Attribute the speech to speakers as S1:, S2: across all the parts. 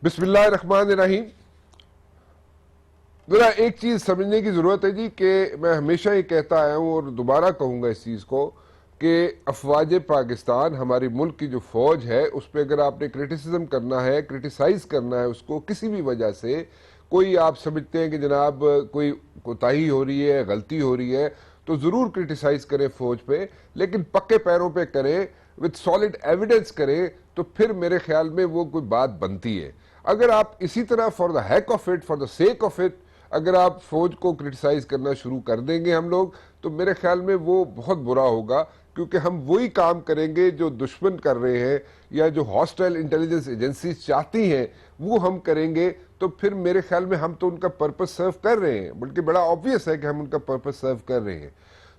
S1: بسم اللہ الرحمن الرحیم. ذرا ایک چیز سمجھنے کی ضرورت ہے جی کہ میں ہمیشہ یہ کہتا آیا ہوں اور دوبارہ کہوں گا اس چیز کو کہ افواج پاکستان ہمارے ملک کی جو فوج ہے اس پہ اگر آپ نے کرٹیسزم کرنا ہے، کرٹیسائز کرنا ہے اس کو کسی بھی وجہ سے، کوئی آپ سمجھتے ہیں کہ جناب کوئی کوتاہی ہو رہی ہے، غلطی ہو رہی ہے، تو ضرور کرٹیسائز کریں فوج پہ، لیکن پکے پیروں پہ کریں، وتھ سالڈ ایویڈنس کریں، تو پھر میرے خیال میں وہ کوئی بات بنتی ہے. اگر آپ اسی طرح for the heck of it, for the sake of it, اگر آپ فوج کو کرٹیسائز کرنا شروع کر دیں گے ہم لوگ، تو میرے خیال میں وہ بہت برا ہوگا، کیونکہ ہم وہی کام کریں گے جو دشمن کر رہے ہیں یا جو ہاسٹائل انٹیلیجنس ایجنسیز چاہتی ہیں وہ ہم کریں گے. تو پھر میرے خیال میں ہم تو ان کا پرپس سرو کر رہے ہیں، بلکہ بڑا آبویس ہے کہ ہم ان کا پرپس سرو کر رہے ہیں.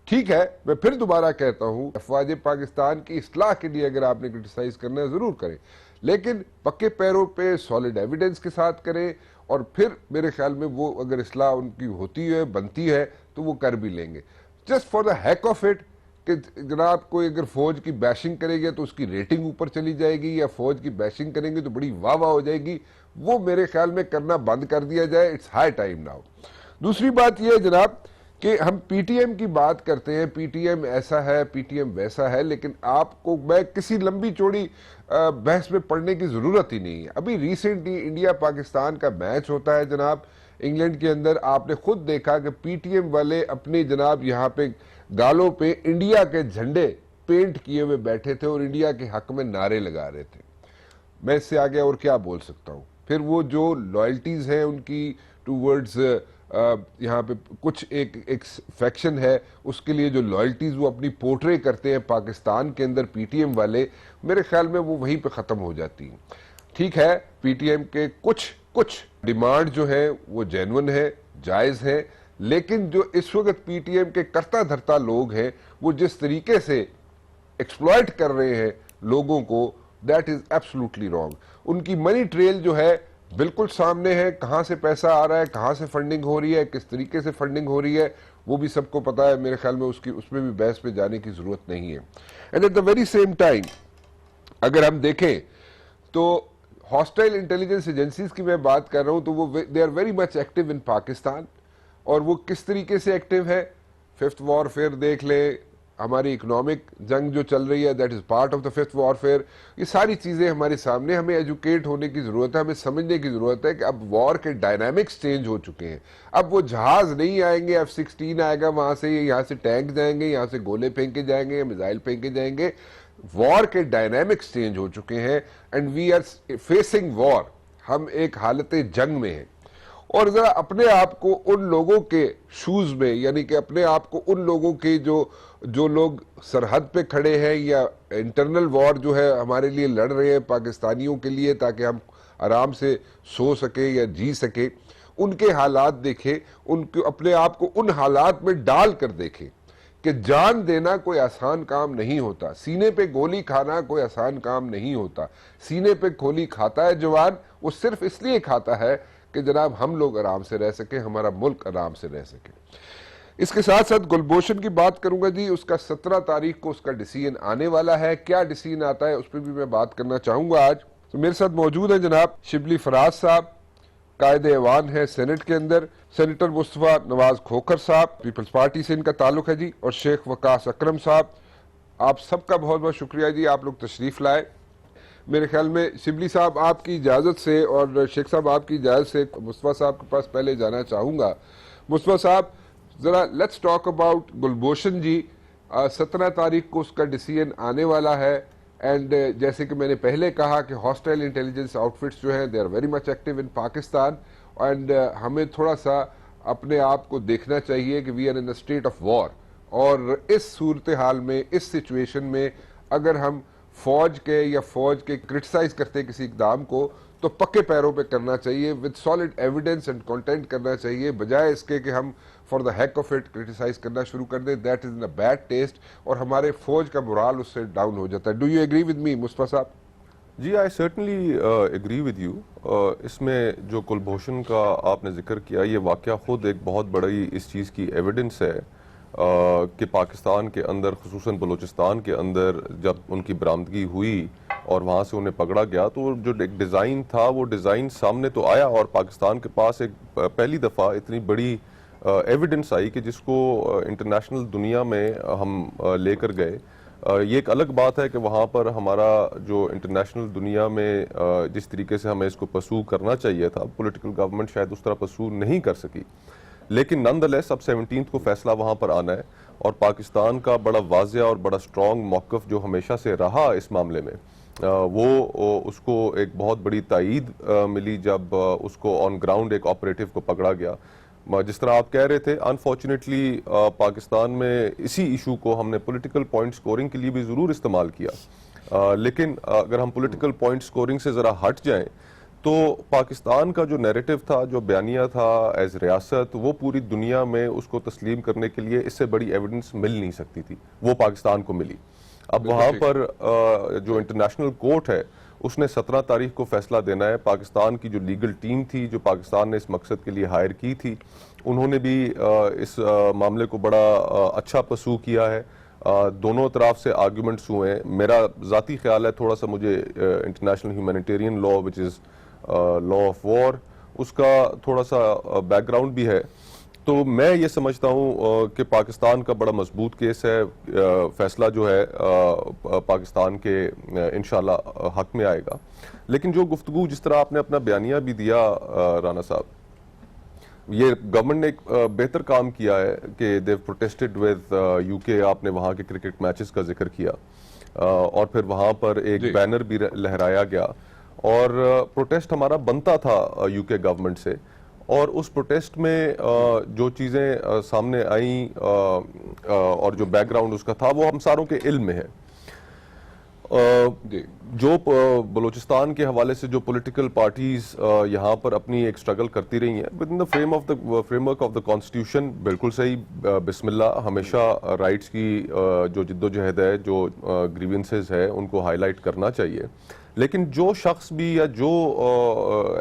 S1: ٹھیک ہے، میں پھر دوبارہ کہتا ہوں افواج پاکستان کی اصلاح کے لیے اگر آپ نے کرٹیسائز کرنا ہے ضرور کریں، لیکن پکے پیروں پہ سالڈ ایویڈنس کے ساتھ کریں، اور پھر میرے خیال میں وہ اگر اصلاح ان کی ہوتی ہے، بنتی ہے، تو وہ کر بھی لیں گے. Just for the heck of it کہ جناب کوئی اگر فوج کی بیشنگ کرے گا تو اس کی ریٹنگ اوپر چلی جائے گی، یا فوج کی بیشنگ کریں گے تو بڑی واہ واہ ہو جائے گی، وہ میرے خیال میں کرنا بند کر دیا جائے. It's high time now. دوسری بات یہ ہے جناب کہ ہم پی ٹی ایم کی بات کرتے ہیں، پی ٹی ایم ایسا ہے، پی ٹی ایم ویسا ہے، لیکن آپ کو میں کسی لمبی چوڑی بحث میں پڑھنے کی ضرورت ہی نہیں ہے. ابھی ریسنٹلی انڈیا پاکستان کا میچ ہوتا ہے جناب انگلینڈ کے اندر، آپ نے خود دیکھا کہ پی ٹی ایم والے اپنے جناب یہاں پہ گالوں پہ انڈیا کے جھنڈے پینٹ کیے ہوئے بیٹھے تھے اور انڈیا کے حق میں نعرے لگا رہے تھے. میں اس سے آگے اور کیا بول سکتا ہوں؟ پھر وہ جو لائلٹیز ہیں ان کی ٹوورڈز یہاں پہ کچھ ایک فیکشن ہے، اس کے لیے جو لائلٹیز وہ اپنی پورٹرے کرتے ہیں پاکستان کے اندر پی ٹی ایم والے، میرے خیال میں وہ وہیں پہ ختم ہو جاتی ہیں. ٹھیک ہے، پی ٹی ایم کے کچھ ڈیمانڈ جو ہیں وہ جینون ہے، جائز ہے، لیکن جو اس وقت پی ٹی ایم کے کرتا دھرتا لوگ ہیں وہ جس طریقے سے ایکسپلائٹ کر رہے ہیں لوگوں کو، دیٹ از ایبسلوٹلی رانگ. ان کی منی ٹریل جو ہے بالکل سامنے ہے، کہاں سے پیسہ آ رہا ہے، کہاں سے فنڈنگ ہو رہی ہے، کس طریقے سے فنڈنگ ہو رہی ہے، وہ بھی سب کو پتا ہے. میرے خیال میں اس میں بھی بحث پہ جانے کی ضرورت نہیں ہے. And at the very same time اگر ہم دیکھیں تو ہاسٹائل انٹیلیجنس ایجنسیز کی میں بات کر رہا ہوں تو وہ they are very much active in Pakistan. اور وہ کس طریقے سے ایکٹیو ہے؟ ففتھ وار فیئر دیکھ لیں، ہماری اکنامک جنگ جو چل رہی ہے، that is part of the fifth warfare. یہ ساری چیزیں ہمارے سامنے، ہمیں ایجوکیٹ ہونے کی ضرورت ہے، ہمیں سمجھنے کی ضرورت ہے کہ اب وار کے ڈائنامکس چینج ہو چکے ہیں. اب وہ جہاز نہیں آئیں گے، F-16 آئے گا وہاں سے، یہاں سے ٹینک جائیں گے، یہاں سے گولے پھینکے جائیں گے، میزائل پھینکے جائیں گے. وار کے ڈائنامکس چینج ہو چکے ہیں اینڈ وی آر فیسنگ وار. ہم ایک حالت جنگ میں ہیں. اور ذرا اپنے آپ کو ان لوگوں کے شوز میں، یعنی کہ اپنے آپ کو ان لوگوں کے جو لوگ سرحد پہ کھڑے ہیں یا انٹرنل وار جو ہے ہمارے لیے لڑ رہے ہیں پاکستانیوں کے لیے تاکہ ہم آرام سے سو سکیں یا جی سکیں، ان کے حالات دیکھیں، ان کو اپنے آپ کو ان حالات میں ڈال کر دیکھیں کہ جان دینا کوئی آسان کام نہیں ہوتا. سینے پہ گولی کھانا کوئی آسان کام نہیں ہوتا. سینے پہ گولی کھاتا ہے جوان، وہ صرف اس لیے کھاتا ہے کہ جناب ہم لوگ آرام سے رہ سکیں، ہمارا ملک آرام سے رہ سکے. اس کے ساتھ ساتھ گلبھوشن کی بات کروں گا جی. اس کا 17 تاریخ کو اس کا ڈیسیژن آنے والا ہے. کیا ڈیسیژن آتا ہے اس پہ بھی میں بات کرنا چاہوں گا آج. تو میرے ساتھ موجود ہیں جناب شبلی فراز صاحب، قائد ایوان ہے سینٹ کے اندر، سینیٹر مصطفیٰ نواز کھوکھر صاحب، پیپلز پارٹی سے ان کا تعلق ہے جی، اور شیخ وقاص اکرم صاحب. آپ سب کا بہت بہت شکریہ جی، آپ لوگ تشریف لائے. میرے خیال میں شبلی صاحب آپ کی اجازت سے اور شیخ صاحب آپ کی اجازت سے مصطفیٰ صاحب کے پاس پہلے جانا چاہوں گا. مصطفیٰ صاحب ذرا لیٹس ٹاک اباؤٹ گلبھوشن جی. 17 تاریخ کو اس کا ڈیسیژن آنے والا ہے، اینڈ جیسے کہ میں نے پہلے کہا کہ ہاسٹائل انٹیلیجنس آؤٹ فٹس جو ہیں they are very much active in Pakistan, and ہمیں تھوڑا سا اپنے آپ کو دیکھنا چاہیے کہ we are in state of war. اور اس صورتحال میں، اس سچویشن میں اگر ہم فوج کے کرٹیسائز کرتے کسی اقدام کو تو پکے پیروں پہ کرنا چاہیے، with solid evidence and content کرنا چاہیے، بجائے اس کے کہ ہم for the heck of it criticise کرنا شروع کر دیں. That is in a bad taste, اور ہمارے فوج کا morale اس سے ڈاؤن ہو جاتا ہے. Do you agree with me Mustafa صاحب؟
S2: جی I certainly agree with you. اس میں جو کلبھوشن کا آپ نے ذکر کیا، یہ واقعہ خود ایک بہت بڑی اس چیز کی ایویڈنس ہے کہ پاکستان کے اندر، خصوصاً بلوچستان کے اندر جب ان کی برآمدگی ہوئی اور وہاں سے انہیں پکڑا گیا. تو جو ایک ڈیزائن تھا وہ ڈیزائن سامنے تو آیا, اور پاکستان کے پاس ایک پہلی دفعہ اتنی بڑی ایویڈنس آئی کہ جس کو انٹرنیشنل دنیا میں ہم لے کر گئے. یہ ایک الگ بات ہے کہ وہاں پر ہمارا جو انٹرنیشنل دنیا میں جس طریقے سے ہمیں اس کو پرسو کرنا چاہیے تھا, پولیٹیکل گورنمنٹ شاید اس طرح پرسو نہیں کر سکی, لیکن نان دا لیس اب 17 کو فیصلہ وہاں پر آنا ہے. اور پاکستان کا بڑا واضح اور بڑا اسٹرانگ موقف جو ہمیشہ سے رہا اس معاملے میں, وہ اس کو ایک بہت بڑی تائید ملی جب اس کو آن گراؤنڈ ایک آپریٹو کو پکڑا گیا. جس طرح آپ کہہ رہے تھے, انفارچونیٹلی پاکستان میں اسی ایشو کو ہم نے پولیٹیکل پوائنٹ سکورنگ کے لیے بھی ضرور استعمال کیا, لیکن اگر ہم پولیٹیکل پوائنٹ سکورنگ سے ذرا ہٹ جائیں تو پاکستان کا جو نیریٹو تھا, جو بیانیہ تھا ایز ریاست, وہ پوری دنیا میں اس کو تسلیم کرنے کے لیے اس سے بڑی ایویڈنس مل نہیں سکتی تھی, وہ پاکستان کو ملی. اب وہاں پر جو انٹرنیشنل کورٹ ہے اس نے 17 تاریخ کو فیصلہ دینا ہے. پاکستان کی جو لیگل ٹیم تھی جو پاکستان نے اس مقصد کے لیے ہائر کی تھی, انہوں نے بھی اس معاملے کو بڑا اچھا پرسو کیا ہے. دونوں طرف سے آرگیومنٹس ہوئے ہیں. میرا ذاتی خیال ہے تھوڑا سا مجھے international humanitarian law which is law of war, اس کا تھوڑا سا بیک گراؤنڈ بھی ہے. تو میں یہ سمجھتا ہوں کہ پاکستان کا بڑا مضبوط کیس ہے. فیصلہ جو ہے پاکستان کے انشاءاللہ حق میں آئے گا. لیکن جو گفتگو جس طرح آپ نے اپنا بیانیہ بھی دیا رانا صاحب, یہ گورنمنٹ نے ایک بہتر کام کیا ہے کہ دیو پروٹیسٹڈ ود یو کے. آپ نے وہاں کے کرکٹ میچز کا ذکر کیا, اور پھر وہاں پر ایک بینر بھی لہرایا گیا, اور پروٹیسٹ ہمارا بنتا تھا یو کے گورنمنٹ سے. اور اس پروٹیسٹ میں جو چیزیں سامنے آئیں اور جو بیک گراؤنڈ اس کا تھا وہ ہم ساروں کے علم میں ہے. جو بلوچستان کے حوالے سے جو پولیٹیکل پارٹیز یہاں پر اپنی ایک سٹرگل کرتی رہی ہیں with in the frame work of the constitution, بالکل صحیح, بسم اللہ, ہمیشہ رائٹس کی جو جد و جہد ہے, جو گریونسز ہے, ان کو ہائی لائٹ کرنا چاہیے. لیکن جو شخص بھی یا جو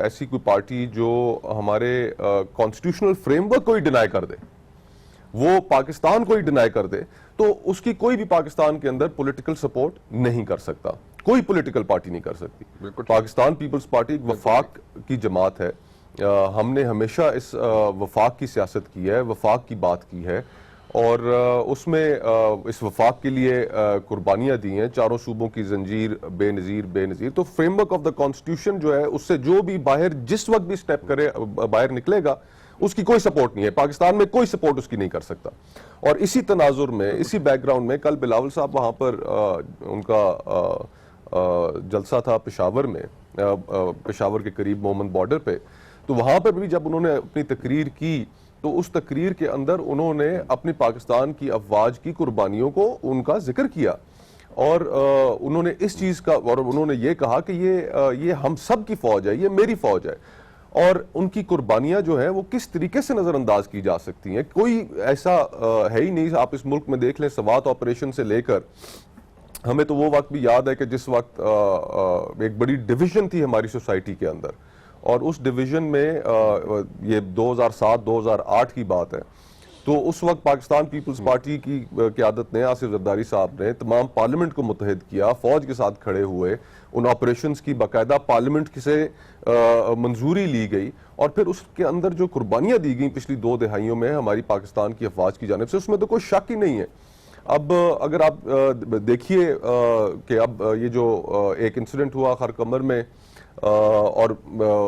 S2: ایسی کوئی پارٹی جو ہمارے کانسٹیٹیوشنل فریم ورک کو ہی ڈینائی کر دے, وہ پاکستان کو ہی ڈینائی کر دے, تو اس کی کوئی بھی پاکستان کے اندر پولیٹیکل سپورٹ نہیں کر سکتا, کوئی پولیٹیکل پارٹی نہیں کر سکتی. پاکستان پیپلز پارٹی ایک وفاق کی جماعت ہے. ہم نے ہمیشہ اس وفاق کی سیاست کی ہے, وفاق کی بات کی ہے, اور اس میں اس وفاق کے لیے قربانیاں دی ہیں. چاروں صوبوں کی زنجیر بے نظیر بے نظیر. تو frame work of the constitution جو ہے, اس سے جو بھی باہر جس وقت بھی سٹیپ کرے, باہر نکلے گا, اس کی کوئی سپورٹ نہیں ہے. پاکستان میں کوئی سپورٹ اس کی نہیں کر سکتا. اور اسی تناظر میں, اسی بیک گراؤنڈ میں, کل بلاول صاحب وہاں پر ان کا جلسہ تھا پشاور میں, پشاور کے قریب مومن بارڈر پہ. تو وہاں پر بھی جب انہوں نے اپنی تقریر کی تو اس تقریر کے اندر انہوں نے اپنی پاکستان کی افواج کی قربانیوں کو ان کا ذکر کیا, اور انہوں نے اس چیز کا, اور انہوں نے یہ کہا کہ یہ ہم سب کی فوج ہے, یہ میری فوج ہے, اور ان کی قربانیاں جو ہیں وہ کس طریقے سے نظر انداز کی جا سکتی ہیں. کوئی ایسا ہے ہی نہیں. آپ اس ملک میں دیکھ لیں, سوات آپریشن سے لے کر, ہمیں تو وہ وقت بھی یاد ہے کہ جس وقت ایک بڑی ڈویژن تھی ہماری سوسائٹی کے اندر, اور اس ڈویژن میں یہ 2007-2008 کی بات ہے, تو اس وقت پاکستان پیپلز پارٹی کی قیادت نے, آصف زرداری صاحب نے تمام پارلیمنٹ کو متحد کیا, فوج کے ساتھ کھڑے ہوئے, ان آپریشنز کی باقاعدہ پارلیمنٹ سے منظوری لی گئی, اور پھر اس کے اندر جو قربانیاں دی گئیں پچھلی 2 دہائیوں میں ہماری پاکستان کی افواج کی جانب سے, اس میں تو کوئی شک ہی نہیں ہے. اب اگر آپ دیکھیے کہ اب یہ جو ایک انسیڈنٹ ہوا خرکمر میں, اور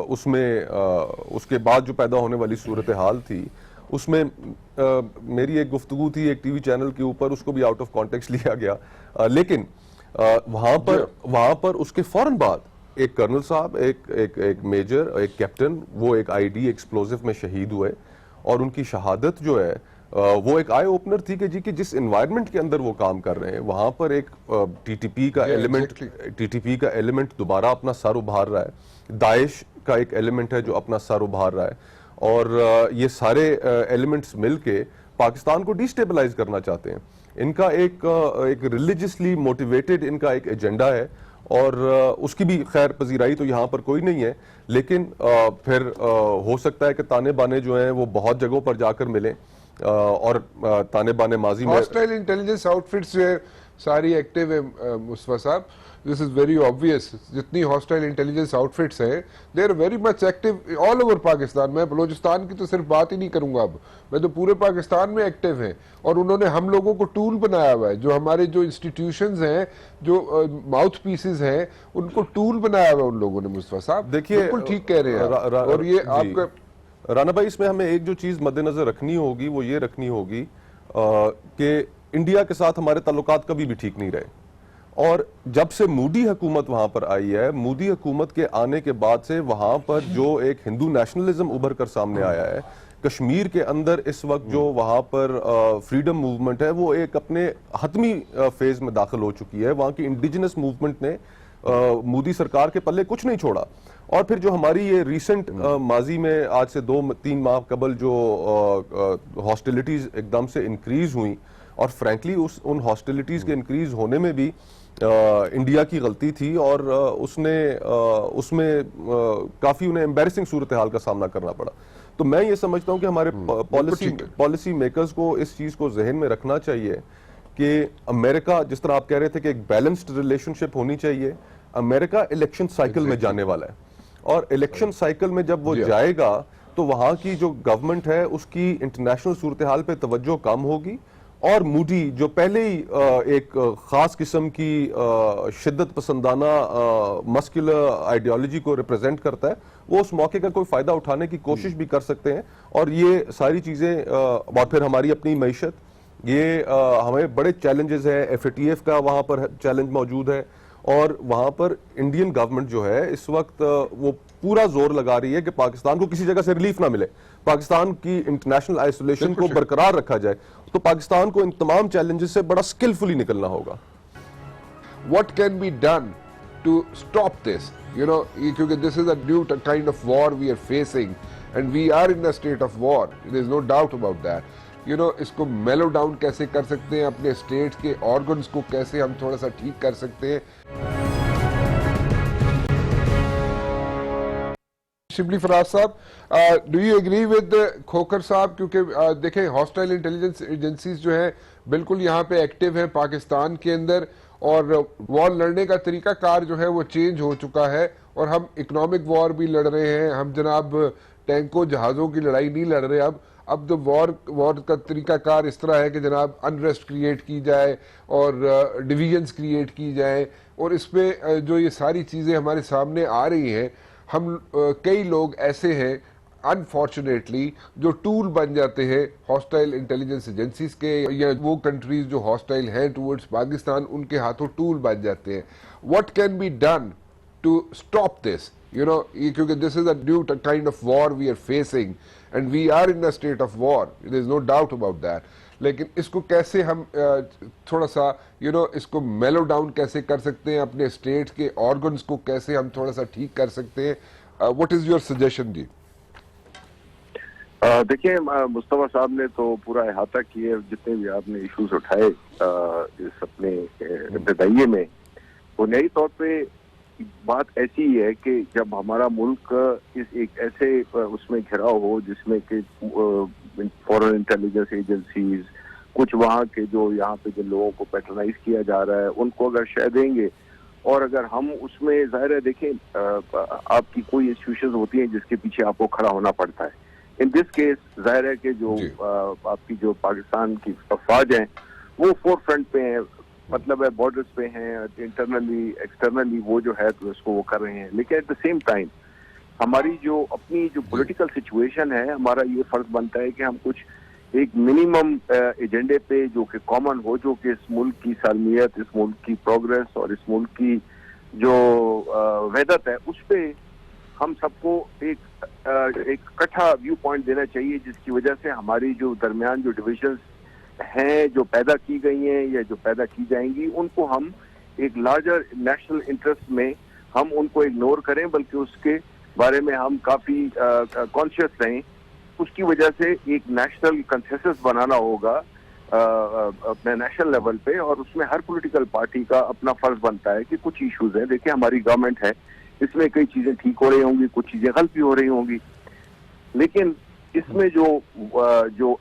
S2: اس میں اس کے بعد جو پیدا ہونے والی صورتحال تھی, اس میں میری ایک گفتگو تھی ایک ٹی وی چینل کے اوپر, اس کو بھی آؤٹ آف کانٹیکسٹ لیا گیا, لیکن وہاں پر اس کے فوراً بعد ایک کرنل صاحب, ایک میجر, ایک کیپٹن, وہ ایک آئی ڈی ایکسپلوزیو میں شہید ہوئے, اور ان کی شہادت جو ہے وہ ایک آئی اوپنر تھی کہ جی کہ جس انوائرمنٹ کے اندر وہ کام کر رہے ہیں وہاں پر ایک ٹی ٹی پی کا ایلیمنٹ دوبارہ اپنا سر ابھار رہا ہے, داعش کا ایک ایلیمنٹ ہے جو اپنا سر ابھار رہا ہے, اور یہ سارے ایلیمنٹس مل کے پاکستان کو ڈیسٹیبلائز کرنا چاہتے ہیں. ان کا ایک ریلیجسلی موٹیویٹڈ ان کا ایک ایجنڈا ہے, اور اس کی بھی خیر پذیرائی تو یہاں پر کوئی نہیں ہے. لیکن پھر ہو سکتا ہے کہ تانے بانے جو ہیں وہ بہت جگہوں پر جا کر ملیں, اور تانے بانے ماضی میں
S1: ہاسٹائل انٹیلیجنس آؤٹ فٹس جو ہے ساری ایکٹیو ہے Mustafa Sahab. This is very obvious. جتنی ہاسٹائل انٹیلیجنس آؤٹ فٹس ہیں they are very much active all over Pakistan. میں بلوچستان کی تو صرف بات ہی نہیں کروں گا اب, میں تو پورے پاکستان میں ایکٹیو ہیں, اور انہوں نے ہم لوگوں کو ٹول بنایا ہوا ہے. جو ہمارے جو انسٹیٹیوشنز ہیں, جو ماؤتھ پیسز ہیں, ان کو ٹول بنایا ہوا ہے ان لوگوں نے مصطفیٰ صاحب.
S2: دیکھیے
S1: بالکل ٹھیک کہہ رہے ہیں آپ. اور یہ آپ کا
S2: رانا بھائی, اس میں ہمیں ایک جو چیز مد نظر رکھنی ہوگی وہ یہ رکھنی ہوگی کہ انڈیا کے ساتھ ہمارے تعلقات کبھی بھی ٹھیک نہیں رہے, اور جب سے مودی حکومت وہاں پر آئی ہے, مودی حکومت کے آنے کے بعد سے وہاں پر جو ایک ہندو نیشنلزم ابھر کر سامنے آیا ہے, کشمیر کے اندر اس وقت جو وہاں پر فریڈم موومنٹ ہے وہ ایک اپنے حتمی فیز میں داخل ہو چکی ہے. وہاں کی انڈیجنس موومنٹ نے مودی سرکار کے پلے کچھ نہیں چھوڑا. اور پھر جو ہماری یہ ریسنٹ ماضی میں آج سے 2-3 ماہ قبل جو ہاسٹیلیٹیز ایک دم سے انکریز ہوئیں, اور فرینکلی ان ہاسٹیلیٹیز کے انکریز ہونے میں بھی انڈیا کی غلطی تھی, اور اس میں کافی انہیں ایمبیرسنگ صورتحال کا سامنا کرنا پڑا. تو میں یہ سمجھتا ہوں کہ ہمارے پالیسی میکرز کو اس چیز کو ذہن میں رکھنا چاہیے کہ امریکہ, جس طرح آپ کہہ رہے تھے کہ ایک بیلنسڈ ریلیشن شپ ہونی چاہیے, امریکہ الیکشن سائیکل میں جانے والا ہے, اور الیکشن سائیکل میں جب وہ جائے گا تو وہاں کی جو گورنمنٹ ہے اس کی انٹرنیشنل صورتحال پہ توجہ کم ہوگی, اور مودی جو پہلے ہی ایک خاص قسم کی شدت پسندانہ مسکولر آئیڈیالوجی کو ریپرزینٹ کرتا ہے, وہ اس موقع کا کوئی فائدہ اٹھانے کی کوشش بھی کر سکتے ہیں. اور یہ ساری چیزیں, اور پھر ہماری اپنی معیشت, یہ ہمیں بڑے چیلنجز ہیں. FATF کا وہاں پر چیلنج موجود ہے, اور وہاں پر انڈین گورنمنٹ جو ہے اس وقت وہ پورا زور لگا رہی ہے کہ پاکستان کو کسی جگہ سے ریلیف نہ ملے, پاکستان کی انٹرنیشنل آئسولیشن کو برقرار رکھا جائے. تو پاکستان کو ان تمام چیلنجز سے بڑا سکلفلی نکلنا ہوگا.
S1: What can be done to stop this? You know, because this is a new kind of war we are facing, and we are in a state of war. There is no doubt about that. You know, اس کو میلو down کیسے کر سکتے ہیں, اپنے state کے organs کو کیسے ہم تھوڑا سا ٹھیک کر سکتے ہیں. شبلی فراز صاحب, do you agree with Khokhar صاحب, کیونکہ دیکھیں ہاسٹائل انٹیلیجنس ایجنسیز جو ہیں بالکل یہاں پہ ایکٹیو ہیں پاکستان کے اندر, اور وار لڑنے کا طریقہ کار جو ہے وہ چینج ہو چکا ہے, اور ہم اکنامک وار بھی لڑ رہے ہیں. ہم جناب ٹینکوں جہازوں کی لڑائی نہیں لڑ رہے. اب تو وار کا طریقہ کار اس طرح ہے کہ جناب انریسٹ کریٹ کی جائے اور ڈویژنز کریٹ کی جائیں, اور اس پہ جو یہ ساری چیزیں ہمارے سامنے آ رہی ہیں, ہم کئی لوگ ایسے ہیں انفارچونیٹلی جو ٹول بن جاتے ہیں ہاسٹائل انٹیلیجنس ایجنسیز کے, یا وہ کنٹریز جو ہاسٹائل ہیں ٹورڈز پاکستان, ان کے ہاتھوں ٹول بن جاتے ہیں. What can be done to stop this? You know, کیونکہ this is a new kind of war we are facing, and we are in a state of war, there is no doubt about that. لیکن اس کو کیسے ہم تھوڑا سا اس کو میلو down کیسے کر سکتے ہیں, اپنے اسٹیٹ کے آرگنز کو کیسے ہم تھوڑا سا ٹھیک کر سکتے ہیں؟ واٹ از یور سجیشن جی؟
S3: دیکھیں مصطفیٰ صاحب نے تو پورا احاطہ کیے, جتنے بھی آپ نے ایشوز اٹھائے اس اپنے ابتدائیے میں. بنیادی طور پہ بات ایسی ہی ہے کہ جب ہمارا ملک ایک ایسے اس میں گھرا ہو جس میں کہ فورن انٹیلیجنس ایجنسیز, کچھ وہاں کے جو یہاں پہ جن لوگوں کو پیٹرنائز کیا جا رہا ہے ان کو اگر شے دیں گے, اور اگر ہم اس میں ظاہر ہے دیکھیں آپ کی کوئی انسٹیٹیوشنز ہوتی ہیں جس کے پیچھے آپ کو کھڑا ہونا پڑتا ہے. ان دس کیس ظاہر ہے کہ جو آپ کی جو پاکستان کی افواج ہیں وہ فور فرنٹ پہ ہیں, مطلب ہے بارڈرز پہ ہیں, انٹرنلی ایکسٹرنلی وہ جو ہے تو اس کو وہ کر رہے ہیں. لیکن ایٹ دا سیم ٹائم ہماری جو اپنی جو پولیٹیکل سچویشن ہے, ہمارا یہ فرض بنتا ہے کہ ہم کچھ ایک منیمم ایجنڈے پہ جو کہ کامن ہو, جو کہ اس ملک کی سالمیت, اس ملک کی پروگریس اور اس ملک کی جو وحدت ہے, اس پہ ہم سب کو ایک اکٹھا ویو پوائنٹ دینا چاہیے, جس کی وجہ سے ہماری جو درمیان جو ڈویژنز ہیں جو پیدا کی گئی ہیں یا جو پیدا کی جائیں گی, ان کو ہم ایک لارجر نیشنل انٹرسٹ میں ہم ان کو اگنور کریں, بلکہ اس کے بارے میں ہم کافی کانشیس رہیں. اس کی وجہ سے ایک نیشنل کنسنسس بنانا ہوگا اپنے نیشنل لیول پہ, اور اس میں ہر پولیٹیکل پارٹی کا اپنا فرض بنتا ہے کہ کچھ ایشوز ہیں. دیکھیں ہماری گورنمنٹ ہے, اس میں کئی چیزیں ٹھیک ہو رہی ہوں گی, کچھ چیزیں غلط بھی ہو رہی ہوں گی, لیکن اس میں جو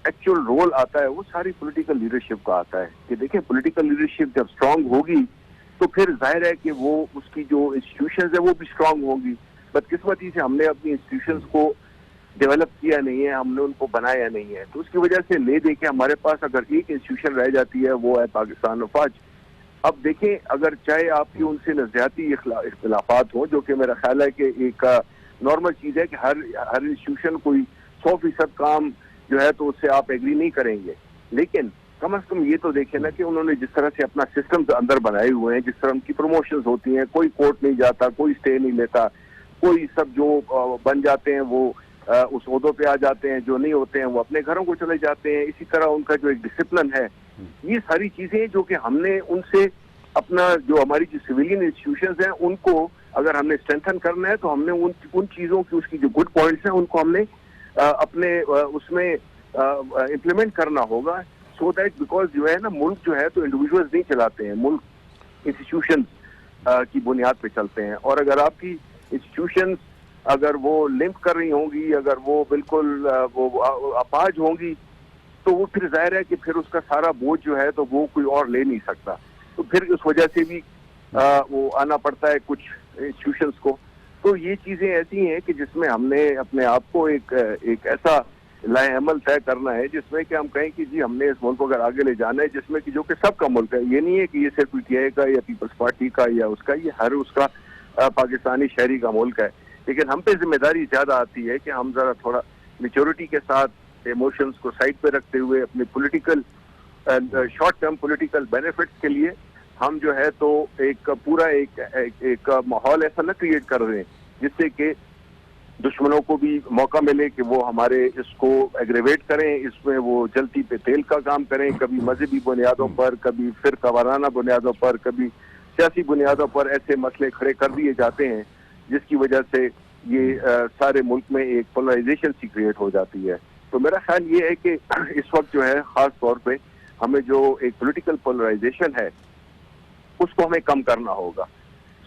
S3: ایکچوئل رول آتا ہے وہ ساری پولیٹیکل لیڈرشپ کا آتا ہے کہ دیکھیں پولیٹیکل لیڈرشپ جب اسٹرانگ ہوگی تو پھر ظاہر ہے کہ وہ اس کی جو انسٹیٹیوشنز ہیں وہ بھی اسٹرانگ ہوں گی. بدقسمتی سے ہم نے اپنی انسٹیٹیوشنز کو ڈیولپ کیا نہیں ہے, ہم نے ان کو بنایا نہیں ہے, تو اس کی وجہ سے لے دے کے ہمارے پاس اگر ایک انسٹیٹیوشن رہ جاتی ہے وہ ہے پاکستان افواج. اب دیکھیں اگر چاہے آپ کی ان سے نظریاتی اختلافات ہوں, جو کہ میرا خیال ہے کہ ایک نارمل چیز ہے کہ ہر انسٹیٹیوشن کوئی 100% کام جو ہے تو اس سے آپ ایگری نہیں کریں گے, لیکن کم از کم یہ تو دیکھیں نا کہ انہوں نے جس طرح سے اپنا سسٹم اندر بنائے ہوئے ہیں, جس طرح ان کی پروموشنز ہوتی ہیں, کوئی کورٹ نہیں جاتا, کوئی اسٹے نہیں لیتا, کوئی سب جو بن جاتے ہیں وہ اس عہدوں پہ آ جاتے ہیں, جو نہیں ہوتے ہیں وہ اپنے گھروں کو چلے جاتے ہیں. اسی طرح ان کا جو ایک ڈسپلن ہے, یہ ساری چیزیں جو کہ ہم نے ان سے اپنا جو ہماری جو سویلین انسٹیٹیوشنز ہیں ان کو اگر ہم نے اسٹرینتھن کرنا ہے تو ہم نے ان چیزوں کی اس کی جو گڈ پوائنٹس ہیں ان کو ہم نے اپنے اس میں امپلیمنٹ کرنا ہوگا, سو دیٹ بیکاز جو ہے نا ملک جو ہے تو انڈیویجولز نہیں چلاتے ہیں, ملک انسٹیٹیوشنز کی بنیاد پہ چلتے ہیں. اور اگر آپ کی انسٹیٹیوشنز اگر وہ لنک کر رہی ہوں گی, اگر وہ بالکل وہ اپاج ہوں گی, تو وہ پھر ظاہر ہے کہ پھر اس کا سارا بوجھ جو ہے تو وہ کوئی اور لے نہیں سکتا. تو پھر اس وجہ سے بھی وہ آنا پڑتا ہے کچھ انسٹیٹیوشنز کو. تو یہ چیزیں ایسی ہیں کہ جس میں ہم نے اپنے آپ کو ایک ایسا لائے عمل طے کرنا ہے جس میں کہ ہم کہیں کہ جی ہم نے اس ملک کو اگر آگے لے جانا ہے, جس میں کہ جو کہ سب کا ملک ہے, یہ نہیں ہے کہ یہ صرف پی ٹی آئی کا یا پیپلز پارٹی کا یا اس کا, یہ ہر اس کا پاکستانی شہری کا ملک ہے. لیکن ہم پہ ذمہ داری زیادہ آتی ہے کہ ہم ذرا تھوڑا میچورٹی کے ساتھ ایموشنز کو سائڈ پہ رکھتے ہوئے اپنے political short term political benefits کے لیے ہم جو ہے تو ایک پورا ایک ماحول ایسا نہ کریٹ کر رہے ہیں جس سے کہ دشمنوں کو بھی موقع ملے کہ وہ ہمارے اس کو ایگریویٹ کریں, اس میں وہ جلتی پہ تیل کا کام کریں, کبھی مذہبی بنیادوں پر, کبھی فرقہ وارانہ بنیادوں پر, کبھی سیاسی بنیادوں پر ایسے مسئلے کھڑے کر دیے جاتے ہیں جس کی وجہ سے یہ سارے ملک میں ایک پولرائزیشن سی کریٹ ہو جاتی ہے. تو میرا خیال یہ ہے کہ اس وقت جو ہے خاص طور پہ ہمیں جو ایک پولیٹیکل پولرائزیشن ہے اس کو ہمیں کم کرنا ہوگا,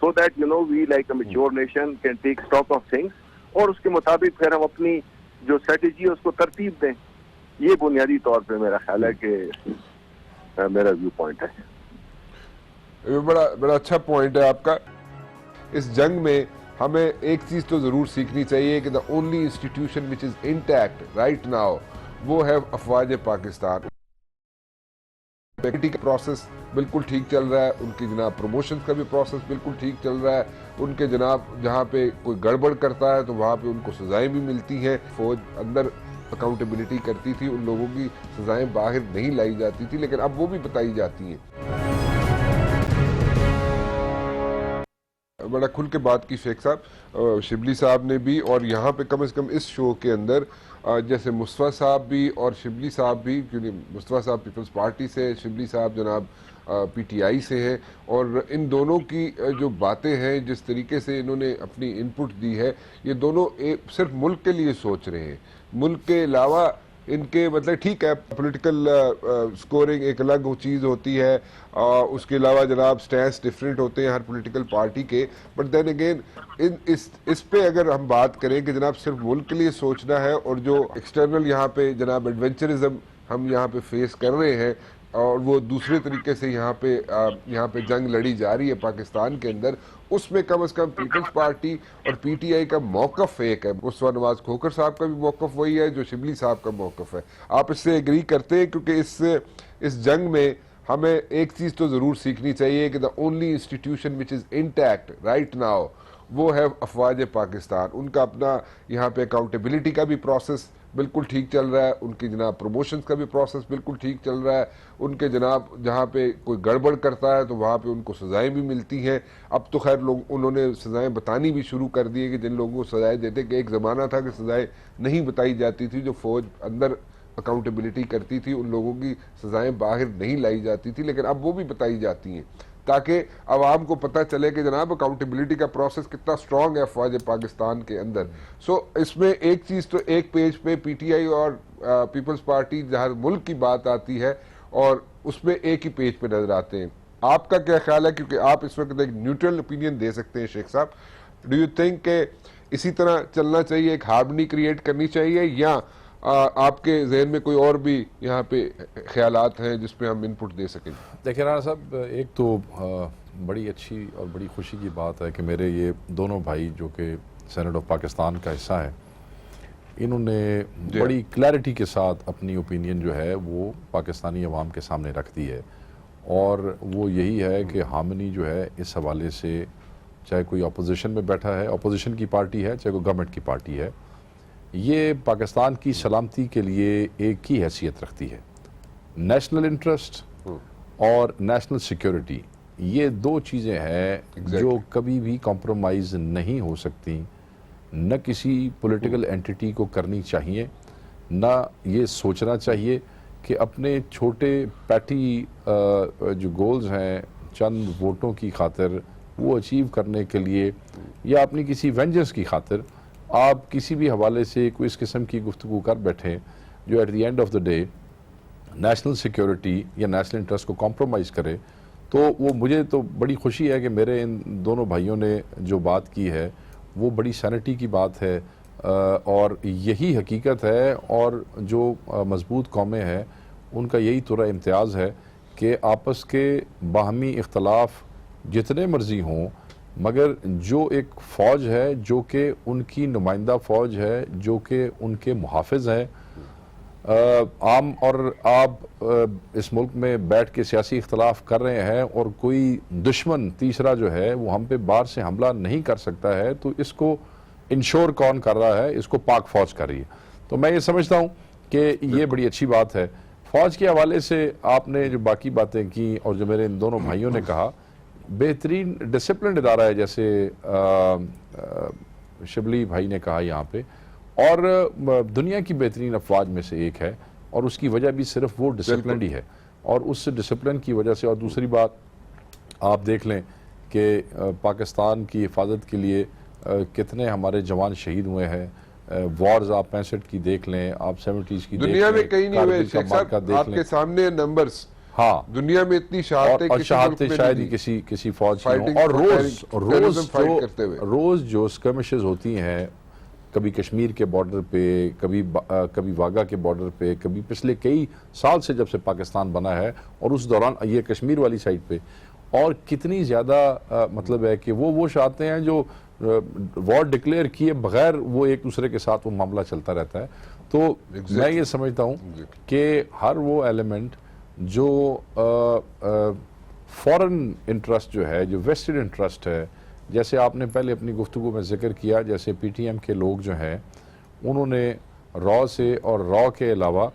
S3: so that you know we like a mature nation can take stock of things, اور اس کے مطابق پھر ہم اپنی جو اسٹریٹجی ہے اس کو ترتیب دیں. یہ بنیادی طور پہ میرا خیال ہے کہ میرا ویو پوائنٹ ہے.
S1: بڑا اچھا پوائنٹ ہے آپ کا. اس جنگ میں ہمیں ایک چیز تو ضرور سیکھنی چاہیے کہ the only institution which is intact right now وہ ہے افواج پاکستان. کا پروسیس بالکل ٹھیک چل رہا ہے, ان کی جناب پروموشن کا بھی پروسیس بالکل ٹھیک چل رہا ہے, ان کے جناب جہاں پہ کوئی گڑبڑ کرتا ہے تو وہاں پہ ان کو سزائیں بھی ملتی ہیں. فوج اندر اکاؤنٹیبلٹی کرتی تھی, ان لوگوں کی سزائیں باہر نہیں لائی جاتی تھی, لیکن اب وہ بھی بتائی جاتی ہیں. بڑا کھل کے بات کی شیخ صاحب, شبلی صاحب نے بھی, اور یہاں پہ کم از کم اس شو کے اندر جیسے مصطفیٰ صاحب بھی اور شبلی صاحب بھی, کیونکہ مصطفیٰ صاحب پیپلز پارٹی سے, شبلی صاحب جناب پی ٹی آئی سے ہیں, اور ان دونوں کی جو باتیں ہیں, جس طریقے سے انہوں نے اپنی انپٹ دی ہے, یہ دونوں صرف ملک کے لیے سوچ رہے ہیں. ملک کے علاوہ ان کے مطلب ٹھیک ہے پولیٹیکل سکورنگ ایک الگ چیز ہوتی ہے, اس کے علاوہ جناب سٹینس ڈیفرنٹ ہوتے ہیں ہر پولیٹیکل پارٹی کے, بٹ دین اگین اس پہ اگر ہم بات کریں کہ جناب صرف ملک کے لیے سوچنا ہے, اور جو ایکسٹرنل یہاں پہ جناب ایڈونچرزم ہم یہاں پہ فیس کر رہے ہیں اور وہ دوسرے طریقے سے یہاں پہ جنگ لڑی جا رہی ہے پاکستان کے اندر, اس میں کم از کم پیپلز پارٹی اور پی ٹی آئی کا موقف ایک ہے. مصطفیٰ نواز کھوکھر صاحب کا بھی موقف وہی ہے جو شبلی صاحب کا موقف ہے. آپ اس سے ایگری کرتے ہیں؟ کیونکہ اس جنگ میں ہمیں ایک چیز تو ضرور سیکھنی چاہیے کہ the only institution which is intact right now وہ ہے افواج پاکستان. ان کا اپنا یہاں پہ اکاؤنٹیبلٹی کا بھی پروسیس بالکل ٹھیک چل رہا ہے, ان کی جناب پروموشنز کا بھی پروسیس بالکل ٹھیک چل رہا ہے, ان کے جناب جہاں پہ کوئی گڑبڑ کرتا ہے تو وہاں پہ ان کو سزائیں بھی ملتی ہیں. اب تو خیر انہوں نے سزائیں بتانی بھی شروع کر دی ہے کہ جن لوگوں کو سزائیں دیتے, کہ ایک زمانہ تھا کہ سزائیں نہیں بتائی جاتی تھی, جو فوج اندر اکاؤنٹیبلٹی کرتی تھی ان لوگوں کی سزائیں باہر نہیں لائی جاتی تھی, لیکن اب وہ بھی بتائی جاتی ہیں تاکہ عوام کو پتہ چلے کہ جناب اکاؤنٹیبلٹی کا پروسیس کتنا سٹرونگ ہے افواج پاکستان کے اندر. سو اس میں ایک چیز تو ایک پیج پہ پی ٹی آئی اور پیپلز پارٹی جہاں ملک کی بات آتی ہے اور اس میں ایک ہی پیج پہ نظر آتے ہیں. آپ کا کیا خیال ہے, کیونکہ آپ اس وقت ایک نیوٹرل اوپینین دے سکتے ہیں شیخ صاحب, ڈو یو تھنک کہ اسی طرح چلنا چاہیے, ایک ہارمنی کریٹ کرنی چاہیے, یا آپ کے ذہن میں کوئی اور بھی یہاں پہ خیالات ہیں جس پہ ہم انپٹ دے سکیں؟
S4: دیکھیں رانا صاحب، ایک تو بڑی اچھی اور بڑی خوشی کی بات ہے کہ میرے یہ دونوں بھائی جو کہ سینیٹ آف پاکستان کا حصہ ہے، انہوں نے بڑی کلیئرٹی کے ساتھ اپنی اوپینین جو ہے وہ پاکستانی عوام کے سامنے رکھ دی ہے، اور وہ یہی ہے کہ ہارمنی جو ہے اس حوالے سے، چاہے کوئی اپوزیشن میں بیٹھا ہے، اپوزیشن کی پارٹی ہے، چاہے کوئی گورنمنٹ کی پارٹی ہے، یہ پاکستان کی سلامتی کے لیے ایک ہی حیثیت رکھتی ہے۔ نیشنل انٹرسٹ اور نیشنل سیکیورٹی، یہ دو چیزیں ہیں جو کبھی بھی کمپرومائز نہیں ہو سکتی، نہ کسی پولیٹیکل اینٹیٹی کو کرنی چاہیے، نہ یہ سوچنا چاہیے کہ اپنے چھوٹے پیٹی جو گولز ہیں چند ووٹوں کی خاطر وہ اچیو کرنے کے لیے، یا اپنی کسی وینجنس کی خاطر آپ کسی بھی حوالے سے کوئی اس قسم کی گفتگو کر بیٹھیں جو at the end of the day national security یا نیشنل انٹرسٹ کو کمپرومائز کرے۔ تو وہ مجھے تو بڑی خوشی ہے کہ میرے ان دونوں بھائیوں نے جو بات کی ہے وہ بڑی سینٹی کی بات ہے، اور یہی حقیقت ہے، اور جو مضبوط قومیں ہیں ان کا یہی طرح امتیاز ہے کہ آپس کے باہمی اختلاف جتنے مرضی ہوں، مگر جو ایک فوج ہے جو کہ ان کی نمائندہ فوج ہے، جو کہ ان کے محافظ ہیں، عام، اور آپ اس ملک میں بیٹھ کے سیاسی اختلاف کر رہے ہیں اور کوئی دشمن تیسرا جو ہے وہ ہم پہ باہر سے حملہ نہیں کر سکتا ہے، تو اس کو انشور کون کر رہا ہے؟ اس کو پاک فوج کر رہی ہے۔ تو میں یہ سمجھتا ہوں کہ یہ بڑی اچھی بات ہے۔ فوج کے حوالے سے آپ نے جو باقی باتیں کی اور جو میرے ان دونوں بھائیوں نے کہا، بہترین ڈسپلنڈ ادارہ ہے، جیسے شبلی بھائی نے کہا یہاں پہ، اور دنیا کی بہترین افواج میں سے ایک ہے، اور اس کی وجہ بھی صرف وہ ڈسپلنڈ ہی ہے، اور اس ڈسپلن کی وجہ سے۔ اور دوسری بات آپ دیکھ لیں کہ پاکستان کی حفاظت کے لیے کتنے ہمارے جوان شہید ہوئے ہیں۔ وارز آپ 65 کی دیکھ لیں، آپ 70s کی دیکھ لیں،
S1: دنیا میں کہیں نہیں ہوئے
S4: کارگل کا
S1: شیخ صاحب،
S4: معرکہ دیکھ
S1: آپ
S4: لیں۔
S1: کے سامنے نمبرز،
S4: ہاں،
S1: دنیا میں اتنی شہادتیں
S4: اور
S1: کسی
S4: شہادتیں
S1: ملک میں
S4: شاید
S1: نہیں
S4: ہی کسی فوج کی
S1: Fighting
S4: ہوں۔ اور
S1: for terrorism fight کرتے ہوئے۔
S4: روز جو اسکرمشز ہوتی ہیں، کبھی کشمیر کے بارڈر پہ، کبھی واگا کے بارڈر پہ، کبھی پچھلے کئی سال سے جب سے پاکستان بنا ہے، اور اس دوران یہ کشمیر والی سائڈ پہ، اور کتنی زیادہ مطلب ہے کہ وہ شہادتیں ہیں جو وار ڈکلیئر کیے بغیر وہ ایک دوسرے کے ساتھ وہ معاملہ چلتا رہتا ہے۔ تو میں یہ سمجھتا ہوں کہ ہر وہ ایلیمنٹ جو فورن انٹرسٹ جو ہے، جو ویسٹڈ انٹرسٹ ہے، جیسے آپ نے پہلے اپنی گفتگو میں ذکر کیا، جیسے پی ٹی ایم کے لوگ جو ہیں انہوں نے را سے اور را کے علاوہ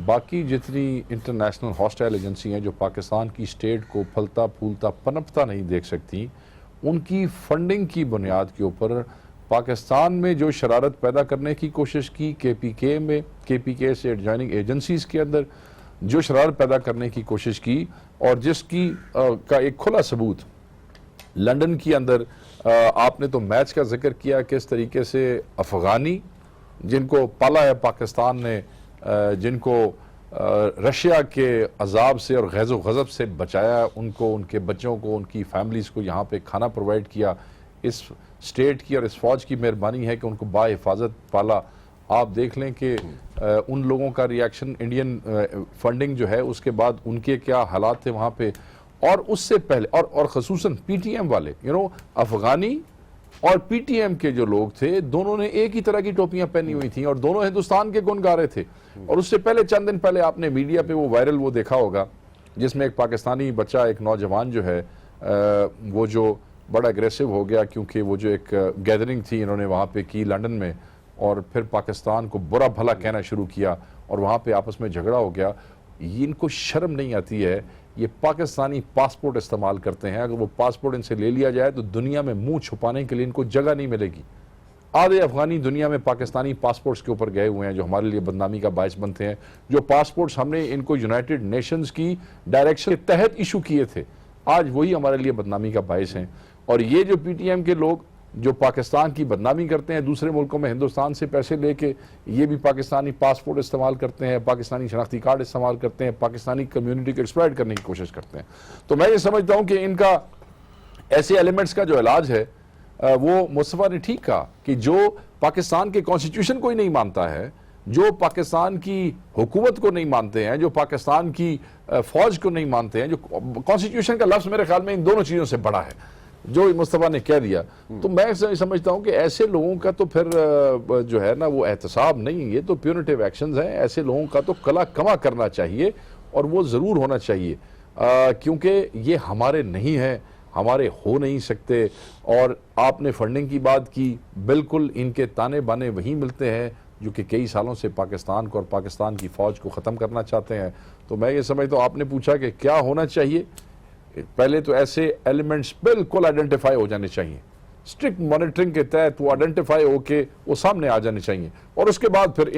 S4: باقی جتنی انٹرنیشنل ہاسٹائل ایجنسی ہیں جو پاکستان کی اسٹیٹ کو پھلتا پھولتا پنپتا نہیں دیکھ سکتی، ان کی فنڈنگ کی بنیاد کے اوپر پاکستان میں جو شرارت پیدا کرنے کی کوشش کی، کے پی کے سے ایڈجوائننگ ایجنسیز کے اندر جو شرارت پیدا کرنے کی کوشش کی، اور جس کی کا ایک کھلا ثبوت لنڈن کے اندر آپ نے تو میچ کا ذکر کیا، کس طریقے سے افغانی جن کو پالا ہے پاکستان نے، جن کو رشیا کے عذاب سے اور غیظ و غضب سے بچایا، ان کو، ان کے بچوں کو، ان کی فیملیز کو یہاں پہ کھانا پرووائڈ کیا، اس اسٹیٹ کی اور اس فوج کی مہربانی ہے کہ ان کو با حفاظت پالا۔ آپ دیکھ لیں کہ ان لوگوں کا ریاکشن، انڈین فنڈنگ جو ہے اس کے بعد ان کے کیا حالات تھے وہاں پہ، اور اس سے پہلے اور خصوصاً پی ٹی ایم والے، افغانی اور پی ٹی ایم کے جو لوگ تھے، دونوں نے ایک ہی طرح کی ٹوپیاں پہنی ہوئی تھیں اور دونوں ہندوستان کے گن گا رہے تھے۔ اور اس سے پہلے چند دن پہلے آپ نے میڈیا پہ وہ وائرل وہ دیکھا ہوگا جس میں ایک پاکستانی بچہ، ایک نوجوان جو ہے وہ جو بڑا اگریسو ہو گیا، کیونکہ وہ جو ایک گیدرنگ تھی انہوں نے وہاں پہ کی لنڈن میں، اور پھر پاکستان کو برا بھلا کہنا شروع کیا، اور وہاں پہ آپس میں جھگڑا ہو گیا۔ ان کو شرم نہیں آتی ہے، یہ پاکستانی پاسپورٹ استعمال کرتے ہیں، اگر وہ پاسپورٹ ان سے لے لیا جائے تو دنیا میں منہ چھپانے کے لیے ان کو جگہ نہیں ملے گی۔ آدھے افغانی دنیا میں پاکستانی پاسپورٹس کے اوپر گئے ہوئے ہیں جو ہمارے لیے بدنامی کا باعث بنتے ہیں، جو پاسپورٹس ہم نے ان کو یونائٹڈ نیشنز کی ڈائریکشن کے تحت ایشو کیے تھے، آج وہی ہمارے لیے بدنامی کا باعث ہیں۔ اور یہ جو پی ٹی ایم کے لوگ جو پاکستان کی بدنامی کرتے ہیں دوسرے ملکوں میں ہندوستان سے پیسے لے کے، یہ بھی پاکستانی پاسپورٹ استعمال کرتے ہیں، پاکستانی شناختی کارڈ استعمال کرتے ہیں، پاکستانی کمیونٹی کو ایکسپلائٹ کرنے کی کوشش کرتے ہیں۔ تو میں یہ سمجھتا ہوں کہ ان کا ایسے ایلیمنٹس کا جو علاج ہے، وہ مصطفیٰ نے ٹھیک کہا کہ جو پاکستان کے کانسٹیٹیوشن کو ہی نہیں مانتا ہے، جو پاکستان کی حکومت کو نہیں مانتے ہیں, جو پاکستان کی فوج کو نہیں مانتے ہیں, جو کانسٹیٹیوشن کا لفظ میرے خیال میں ان دونوں چیزوں سے بڑا ہے جو مصطفیٰ نے کہہ دیا, تو میں سمجھتا ہوں کہ ایسے لوگوں کا تو پھر جو ہے نا وہ احتساب نہیں, یہ تو پیونیٹیو ایکشنز ہیں. ایسے لوگوں کا تو کلا کما کرنا چاہیے اور وہ ضرور ہونا چاہیے, کیونکہ یہ ہمارے نہیں ہیں, ہمارے ہو نہیں سکتے. اور آپ نے فنڈنگ کی بات کی, بالکل ان کے تانے بانے وہی ملتے ہیں جو کہ کئی سالوں سے پاکستان کو اور پاکستان کی فوج کو ختم کرنا چاہتے ہیں. تو میں یہ سمجھتا ہوں, آپ نے پوچھا کہ کیا ہونا چاہیے, پہلے تو ایسے ایلیمنٹس بالکل آئیڈینٹیفائی ہو جانے چاہیے, اسٹرکٹ مانیٹرنگ کے تحت وہ آئیڈینٹیفائی ہو کے وہ سامنے آ جانے چاہیے, اور اس کے بعد پھر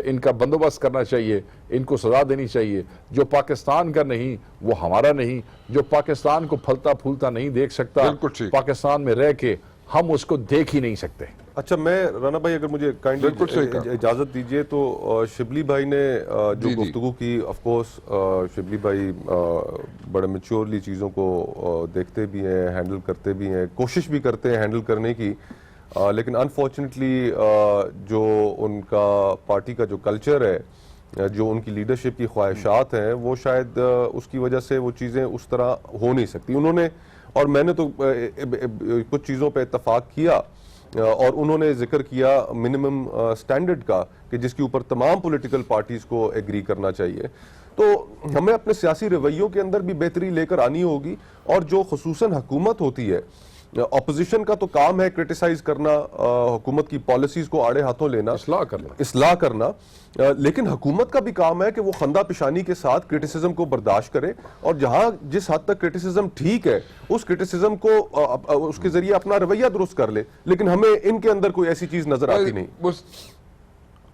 S4: ان کا بندوبست کرنا چاہیے, ان کو سزا دینی چاہیے. جو پاکستان کا نہیں وہ ہمارا نہیں, جو پاکستان کو پھلتا پھولتا نہیں دیکھ سکتا, پاکستان میں رہ کے ہم اس کو دیکھ ہی نہیں سکتے.
S2: اچھا, میں رانا بھائی اگر مجھے کائنڈلی اجازت دیجئے تو شبلی بھائی نے جو گفتگو کی, آف کورس شبلی بھائی بڑے میچورلی چیزوں کو دیکھتے بھی ہیں, ہینڈل کرتے بھی ہیں, کوشش بھی کرتے ہیں ہینڈل کرنے کی, لیکن انفارچونیٹلی جو ان کا پارٹی کا جو کلچر ہے, جو ان کی لیڈرشپ کی خواہشات ہیں, وہ شاید اس کی وجہ سے وہ چیزیں اس طرح ہو نہیں سکتی. انہوں نے, اور میں نے تو کچھ چیزوں پہ اتفاق کیا, اور انہوں نے ذکر کیا منیمم سٹینڈرڈ کا کہ جس کے اوپر تمام پولیٹیکل پارٹیز کو ایگری کرنا چاہیے. تو ہمیں اپنے سیاسی رویوں کے اندر بھی بہتری لے کر آنی ہوگی, اور جو خصوصاً حکومت ہوتی ہے, اپوزیشن کا تو کام ہے کرٹیسائز کرنا, حکومت کی پالیسیز کو آڑے ہاتھوں لینا, اصلاح کرنا, لیکن حکومت کا بھی کام ہے کہ وہ خندہ پیشانی کے ساتھ کرٹیسزم کو برداشت کرے, اور جہاں جس حد تک کرٹیسزم ٹھیک ہے اس کرٹیسزم کو اس کے ذریعے اپنا رویہ درست کر لے. لیکن ہمیں ان کے اندر کوئی ایسی چیز نظر آتی نہیں.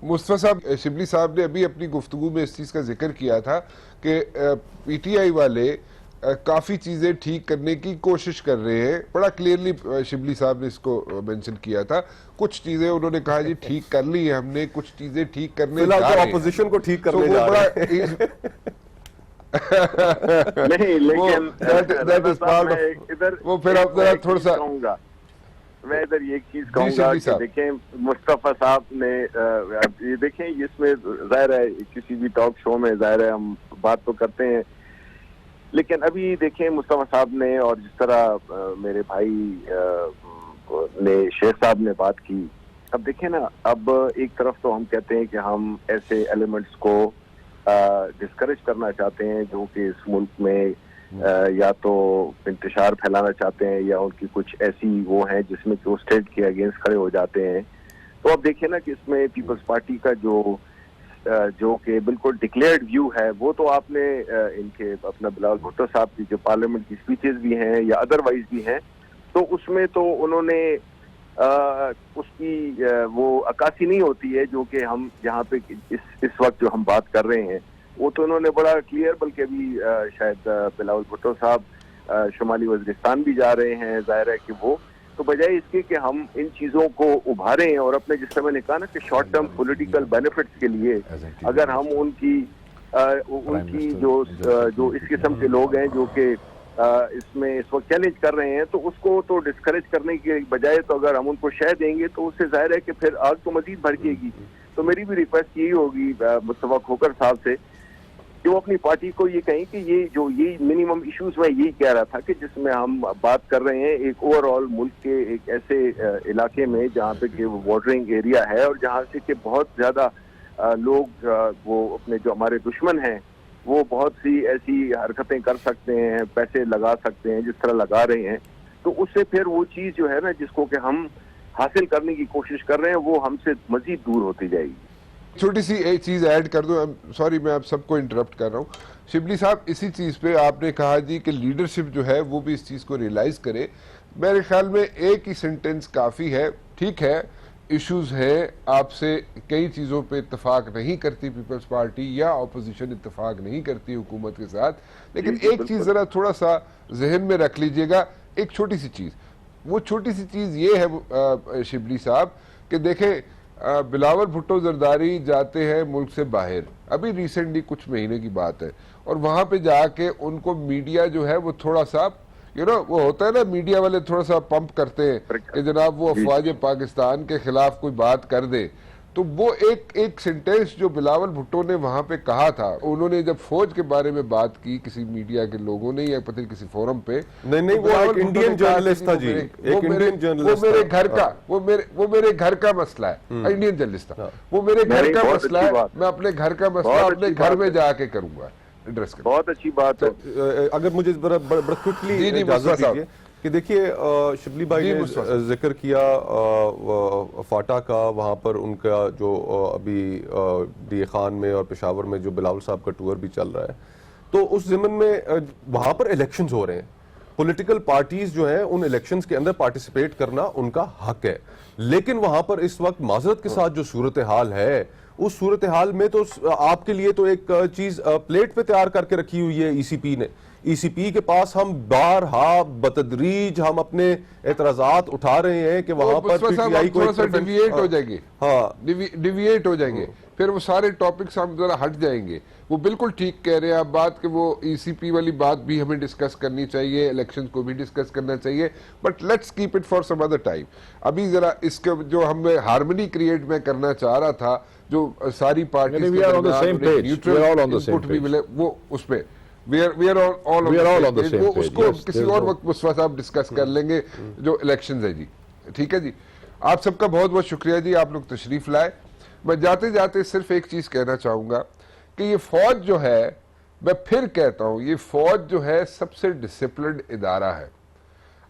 S1: مصطفیٰ صاحب, شبلی صاحب نے ابھی اپنی گفتگو میں اس چیز کا ذکر کیا تھا کہ پی ٹی آئی والے کافی چیزیں ٹھیک کرنے کی کوشش کر رہے ہیں. بڑا کلیئرلی شبلی صاحب نے اس کو مینشن کیا تھا. کچھ چیزیں انہوں نے کہا جی ٹھیک کر لی ہے ہم نے, کچھ چیزیں ٹھیک کرنے جا رہے ہیں,
S2: اپوزیشن کو ٹھیک کرنے جا رہے ہیں.
S3: نہیں, لیکن
S1: وہ پھر آپ ذرا تھوڑا سا,
S3: میں ادھر یہ چیز کہوں گا کہ دیکھیں مصطفیٰ صاحب نے, یہ دیکھیں اس میں ظاہر ہے کسی بھی ٹاک شو میں ظاہر ہے ہم بات تو کرتے ہیں, لیکن ابھی دیکھیں مصطفیٰ صاحب نے, اور جس طرح میرے بھائی نے, شیخ صاحب نے بات کی, اب دیکھیں نا, اب ایک طرف تو ہم کہتے ہیں کہ ہم ایسے ایلیمنٹس کو ڈسکریج کرنا چاہتے ہیں جو کہ اس ملک میں یا تو انتشار پھیلانا چاہتے ہیں یا ان کی کچھ ایسی وہ ہیں جس میں کہ وہ اسٹیٹ کے اگینسٹ کھڑے ہو جاتے ہیں. تو اب دیکھیں نا کہ اس میں پیپلز پارٹی کا جو کہ بالکل ڈکلیئرڈ ویو ہے, وہ تو آپ نے ان کے اپنا بلاول بھٹو صاحب کی جو پارلیمنٹ کی اسپیچز بھی ہیں یا ادروائز بھی ہیں, تو اس میں تو انہوں نے اس کی وہ عکاسی نہیں ہوتی ہے جو کہ ہم یہاں پہ اس وقت جو ہم بات کر رہے ہیں, وہ تو انہوں نے بڑا کلیئر, بلکہ ابھی شاید بلاول بھٹو صاحب شمالی وزیرستان بھی جا رہے ہیں, ظاہر ہے کہ وہ تو بجائے اس کے کہ ہم ان چیزوں کو ابھاریں اور اپنے, جس طرح میں نے کہا نا کہ شارٹ ٹرم پولیٹیکل بینیفٹس کے لیے اگر ہم ان کی جو اس قسم کے لوگ ہیں جو کہ اس میں اس وقت چیلنج کر رہے ہیں, تو اس کو تو ڈسکریج کرنے کے بجائے تو اگر ہم ان کو شے دیں گے تو اس سے ظاہر ہے کہ پھر آگ تو مزید بھڑکے گی. تو میری بھی ریکویسٹ یہی ہوگی مصطفیٰ کھوکھر صاحب سے کہ وہ اپنی پارٹی کو یہ کہیں کہ یہ منیمم ایشوز میں یہی کہہ رہا تھا کہ جس میں ہم بات کر رہے ہیں ایک اوور آل ملک کے ایک ایسے علاقے میں جہاں پہ کہ بارڈرنگ ایریا ہے, اور جہاں سے کہ بہت زیادہ لوگ وہ اپنے جو ہمارے دشمن ہیں وہ بہت سی ایسی حرکتیں کر سکتے ہیں, پیسے لگا سکتے ہیں جس طرح لگا رہے ہیں. تو اس سے پھر وہ چیز جو ہے نا جس کو کہ ہم حاصل کرنے کی کوشش کر رہے ہیں وہ ہم سے مزید دور ہوتی جائے گی.
S1: چھوٹی سی ایک چیز ایڈ کر دوں, سوری میں آپ سب کو انٹرپٹ کر رہا ہوں. شبلی صاحب, اسی چیز پہ آپ نے کہا جی کہ لیڈرشپ جو ہے وہ بھی اس چیز کو ریئلائز کرے. میرے خیال میں ایک ہی سینٹنس کافی ہے. ٹھیک ہے ایشوز ہیں, آپ سے کئی چیزوں پہ اتفاق نہیں کرتی پیپلز پارٹی یا اپوزیشن اتفاق نہیں کرتی حکومت کے ساتھ, لیکن ایک چیز ذرا تھوڑا سا ذہن میں رکھ لیجئے گا, ایک چھوٹی سی چیز. وہ چھوٹی سی چیز یہ ہے شبلی صاحب کہ دیکھیں بلاول بھٹو زرداری جاتے ہیں ملک سے باہر, ابھی ریسنٹلی کچھ مہینے کی بات ہے, اور وہاں پہ جا کے ان کو میڈیا جو ہے وہ تھوڑا سا وہ ہوتا ہے نا, میڈیا والے تھوڑا سا پمپ کرتے ہیں کہ جناب وہ افواج پاکستان کے خلاف کوئی بات کر دے تو وہ ایک سینٹینس جو بلاول بھٹو نے وہاں پہ کہا تھا، انہوں نے جب فوج کے بارے میں بات کی کسی میڈیا کے لوگوں نے یا پتہ کسی فورم پہ،
S2: نہیں وہ ایک انڈین جرنلسٹ تھا جی، ایک انڈین جرنلسٹ،
S1: وہ میرے گھر کا وہ میرے گھر کا مسئلہ ہے، انڈین جرنلسٹ تھا، وہ میرے گھر کا مسئلہ ہے، میں اپنے گھر کا مسئلہ اپنے گھر میں جا کے کروں گا ایڈریس کروں۔
S3: بہت اچھی بات ہے۔
S2: اگر مجھے بڑا کوئکلی اجازت دیجیے کہ دیکھیے شبلی بھائی نے ذکر کیا فاٹا کا، وہاں پر ان کا جو ابھی ڈی اے خان میں اور پشاور میں جو بلاول صاحب کا ٹور بھی چل رہا ہے، تو اس ضمن میں وہاں پر الیکشنز ہو رہے ہیں، پولیٹیکل پارٹیز جو ہیں ان الیکشنز کے اندر پارٹیسپیٹ کرنا ان کا حق ہے، لیکن وہاں پر اس وقت معذرت کے ساتھ جو صورتحال ہے، اس صورتحال میں تو آپ کے لیے تو ایک چیز پلیٹ پہ تیار کر کے رکھی ہوئی ہے ای سی پی نے، ای سی پی کے پاس ہم بارہا بتدریج ہم اپنے اعتراضات اٹھا رہے ہیں کہ وہاں پر پی ٹی آئی کو
S1: ڈیویٹ ہو جائیں گے،
S2: ہاں
S1: ڈیویٹ ہو جائیں گے، پھر وہ سارے ٹاپکس ہم ذرا ہٹ جائیں گے۔ وہ بالکل ٹھیک کہہ رہے ہیں آپ بات کہ وہ ای سی پی والی بات بھی ہمیں ڈسکس کرنی چاہیے، الیکشن کو بھی ڈسکس کرنا چاہیے، but let's keep it for some other time. ابھی ذرا اس کے جو ہم ہارمنی کریٹ میں کرنا چاہ رہا تھا، جو ساری parties
S4: we are on the same page. We are all on the same page.
S1: وہ اس پہ we are all on the same page. اس کو کسی اور وقت مصطفیٰ صاحب ڈسکس کر لیں گے جو الیکشنز ہے جی، ٹھیک ہے جی۔ آپ سب کا بہت بہت شکریہ جی، آپ لوگ تشریف لائے۔ میں جاتے جاتے صرف ایک چیز کہنا چاہوں گا کہ یہ فوج جو ہے، میں پھر کہتا ہوں، یہ فوج جو ہے سب سے ڈسپلنڈ ادارہ ہے،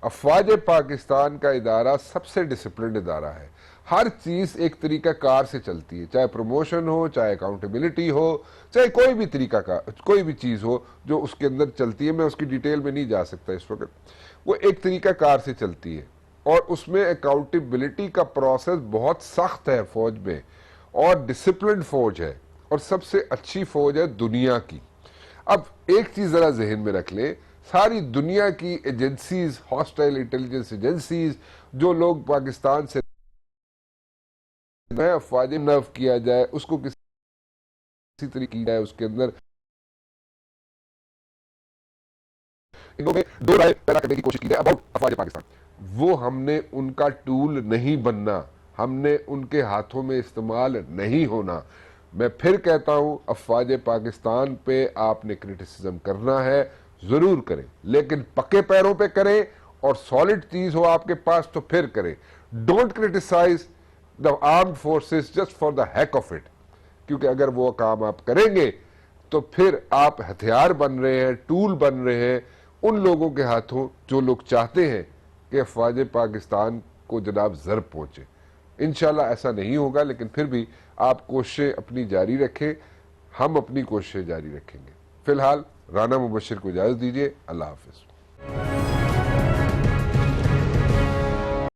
S1: افواج پاکستان کا ادارہ سب سے ڈسپلنڈ ادارہ ہے، ہر چیز ایک طریقہ کار سے چلتی ہے، چاہے پروموشن ہو، چاہے اکاؤنٹیبلٹی ہو، چاہے کوئی بھی طریقہ کا کوئی بھی چیز ہو جو اس کے اندر چلتی ہے، میں اس کی ڈیٹیل میں نہیں جا سکتا اس وقت، وہ ایک طریقہ کار سے چلتی ہے، اور اس میں اکاؤنٹیبلٹی کا پروسیس بہت سخت ہے فوج میں، اور ڈسپلنڈ فوج ہے، اور سب سے اچھی فوج ہے دنیا کی۔ اب ایک چیز ذرا ذہن میں رکھ لیں، ساری دنیا کی ایجنسیز، ہاسٹائل انٹیلیجنس ایجنسیز، جو لوگ پاکستان سے افواج نرو کیا جائے، اس کو کسی طریقے کی جائے، اس کے اندر دو رائے پیدا کرنے کی کوشش کی جائے اباؤٹ افواج پاکستان، وہ ہم نے ان کا ٹول نہیں بننا، ہم نے ان کے ہاتھوں میں استعمال نہیں ہونا۔ میں پھر کہتا ہوں، افواج پاکستان پہ آپ نے کرٹیسزم کرنا ہے، ضرور کریں، لیکن پکے پیروں پہ کریں، اور سالڈ چیز ہو آپ کے پاس تو پھر کریں۔ Don't criticise the armed forces just for the heck of it، کیونکہ اگر وہ کام آپ کریں گے تو پھر آپ ہتھیار بن رہے ہیں، ٹول بن رہے ہیں ان لوگوں کے ہاتھوں جو لوگ چاہتے ہیں کہ افواج پاکستان کو جناب ضرب پہنچے۔ انشاءاللہ ایسا نہیں ہوگا، لیکن پھر بھی آپ کوششیں اپنی جاری رکھیں، ہم اپنی کوششیں جاری رکھیں گے۔ فی الحال رانا مبشر کو اجازت دیجیے، اللہ حافظ۔